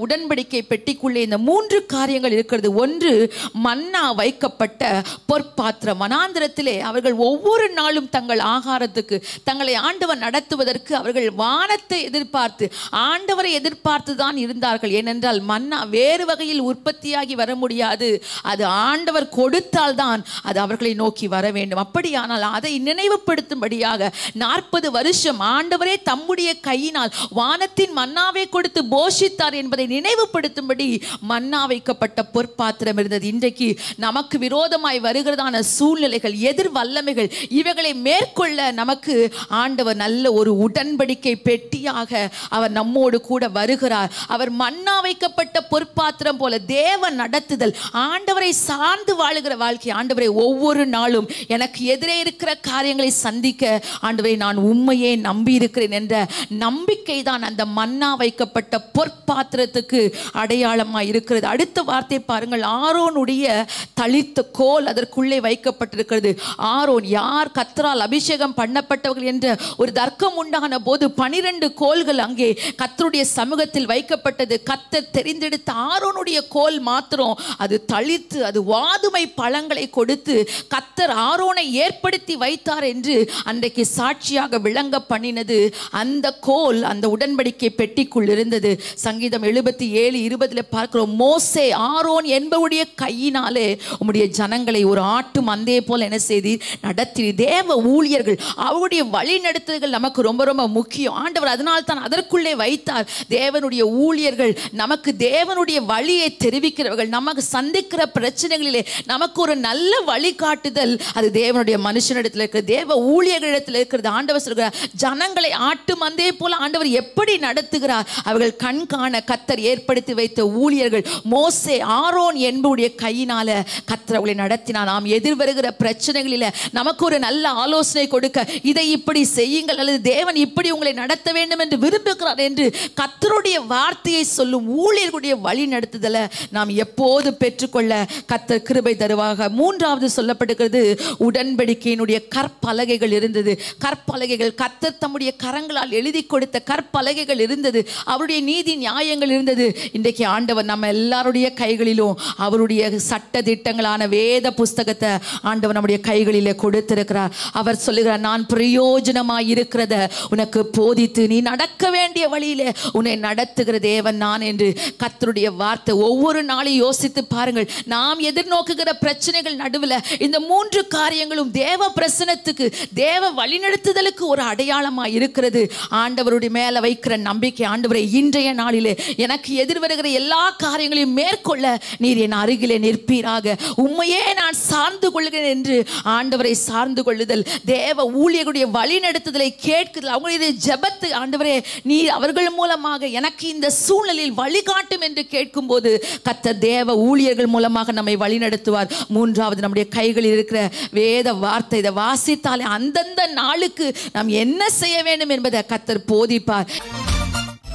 உடன்படிக்கை பெட்டிக்குள்ளே இந்த 3 காரியங்கள் இருக்கிறது. ஒன்று, மன்னா வைக்கப்பட்ட பொற்பாத்திரம். வனாந்திரத்திலே அவர்கள் ஒவ்வொரு நாளும் தங்கள் ஆகாரத்துக்கு தங்களை ஆண்டவர் நடத்துவதற்கு அவர்கள் வானத்தை எதிர்பார்த்து ஆண்டவரை எதிர்பார்த்து தான் இருந்தார்கள். ஏனென்றால் மன்னா வேறு வகையில் உற்பத்தியாகி வர முடியாது. அது ஆண்டவர் கொடுத்தால் தான் அது அவர்களை நோக்கி வர வேண்டும். அப்படியானால் அதை நினைவுபடுத்தும்படியாக 40 வருஷம் ஆண்டவரே தம்முடைய கையினால் வானத்தின் மன்னாவை கொடுத்து போஷித்தார் என்பதை நினைவுபடுத்தும்படி மன்னா வைக்கப்பட்ட பொற்பாத்திரம் இருந்தது. இன்றைக்கு நமக்கு விரோதமாய் வருகிறதான சூழ்நிலைகள், எதிர் வல்லமைகள், இவைகளை மேற்கொள்ள நமக்கு ஆண்டவர் நல்ல ஒரு உடன்படிக்கை பெட்டியாக அவர் நம்மோடு கூட வருகிறார். அவர் மன்னா வைக்கப்பட்ட பொற்பாத்திரம் போல தேவ நடத்துதல், ஆண்டவரை சார்ந்து வாழுகிற வாழ்க்கை. ஆண்டவரை ஒவ்வொரு நாளும் எனக்கு எதிரே இருக்கிற காரியங்களை சந்திக்க ஆண்டவரை நான் உண்மையே நம்பி இருக்கிறேன் என்ற நம்பிக்கை தான் அந்த மன்னா வைக்கப்பட்ட பொற்பாத்திரத்துக்கு அடையாளமாக இருக்கிறது. அடுத்த வார்த்தை பாருங்கள். ஆரோனுடைய தளிர்த்த கோல் அதற்குள்ளே வைக்கப்பட்டிருக்கிறது. ஆரோன் யார்? கர்த்தரால் அபிஷேகம் பண்ணப்பட்டவர்கள் என்ற ஒரு தர்க்கம் உண்டான போது 12 கோல்கள் அங்கே கர்த்தருடைய சமூகத்தில் வைக்கப்பட்டது. கர்த்தர் தெரிந்தெடுத்த ஆரோனுடைய கோல் மாத்திரம் அது தளிர்த்து அது வாதுமை பழங்களை கொடுத்து கர்த்தர் ஆரோனை ஏற்படுத்தி வைத்தார் என்று அன்றைக்கு சாட்சியாக விளங்க பண்ணினது அந்த கோல் அந்த உடன்படிக்கை பெட்டிக்குள் இருந்தது. சங்கீதம் 77:20 பார்க்கிறோம். மோசே ஆரோன் என்பவருடைய கையினாலே உம்முடைய ஜனங்களை ஒரு ஆட்டு மந்தையை போல என்ன செய்தி நடத்தி. தேவ ஊழியர்கள் அவருடைய வழி நடத்துதல்கள் நமக்கு ரொம்ப ரொம்ப முக்கியம். ஆண்டவர் அதனால் தான் அதற்குள்ளே வைத்தார். தேவனுடைய ஊழியர்கள் நமக்கு தேவனுடைய வழியை தெரிவிக்கிறவர்கள். நமக்கு சந்திக்கிற பிரச்சனைகளிலே நமக்கு ஒரு நல்ல வழிகாட்டுதல் அது தேவனுடைய மனுஷனிடத்தில் இருக்கிறது, தேவ ஊழியர்களிடத்தில் இருக்கிறது. ஆண்டவர் சொல்கிறார், ஜனங்களை ஆட்டு மந்தையை போல ஆண்டவர் எப்படி நடத்துகிறார்? அவர்கள் கண் காண கர்த்தர் ஏற்படுத்தி வைத்த ஊழியர்கள் மோசே ஆரோன் என்பவருடைய கையினால கர்த்தர் அவர்களை நடத்தினார். நாம் எதிர்வருகிற பிரச்சனைகளில் நமக்கு ஒரு நல்ல ஆலோசனை கொடுக்க, இதை இப்படி செய்யுங்கள் அல்லது தேவன் இப்படி உங்களை நடத்த வேண்டும் என்று விரும்புகிறார் என்று கர்த்தருடைய வார்த்தையை சொல்லும் ஊழியர்களுடைய வழி நடத்துதலை நாம் எப்போது பெற்றுக்கொள்ள கர்த்தர் கிருபை தருவாக. மூன்றாவது சொல்லப்படுகிறது, உடன்படிக்கையினுடைய கற்பலகைகள் இருந்தது. கற்பலகைகள் கர்த்தர் தம்முடைய கரங்களால் எழுதி கொடுத்த கற்பலகைகள் இருந்தது. அவருடைய நீதி நியாயங்கள் இருந்தது. இன்றைக்கு ஆண்டவர் நம்ம எல்லாருடைய கைகளிலும் அவருடைய சட்ட திட்டங்களான வேத புஸ்தகத்தை ஆண்டவர் நம்முடைய கைகளிலே கொடுத்திருக்கிறார். அவர் சொல்லுகிறார், நான் பிரயோஜனமாய் இருக்கிறத உனக்கு போதித்து நீ நடக்க வேண்டிய வழியிலே உன்னை நடத்துகிற தேவன் நான் என்று கர்த்தருடைய வார்த்தை. ஒவ்வொரு நாளையும் யோசித்து பாருங்கள். நாம் எதிர்நோக்குகிற பிரச்சனைகள் நடுவில் இந்த 3 காரியங்களும் தேவ பிரசனத்துக்கு தேவ வழிநடத்துதலுக்கு ஒரு அடையாளமாக இருக்கிறது. ஆண்டவருடைய மேலே வைக்கிற நம்பிக்கை, ஆண்டவரை இன்றைய நாளிலே எனக்கு எதிர்வருகிற எல்லா காரியங்களையும் மேற்கொள்ள நீர் என் அருகிலே நிற்பீராக, உண்மையே நான் சார்ந்து கொள்கிறேன் என்று ஆண்டவரை சார்ந்து கொள்ளுதல், தேவ ஊழியர்களுடைய வழி நடத்துதலை கேட்குதல், அவங்களுடைய ஜெபத்தை ஆண்டவரே நீர் அவர்கள் மூலமாக எனக்கு இந்த சூழ்நிலையில் வழிகாட்டும் என்று கேட்கும் போது கர்த்தர் தேவ ஊழியர்கள் மூலமாக நம்மை வழி நடத்துவார். மூன்றாவது, நம்முடைய கைகளில் இருக்கிற வேத வார்த்தை, இதை வாசித்தாலே அந்தந்த நாளுக்கு நாம் என்ன செய்ய வேண்டும் என்பதை கர்த்தர் போதிப்பார்.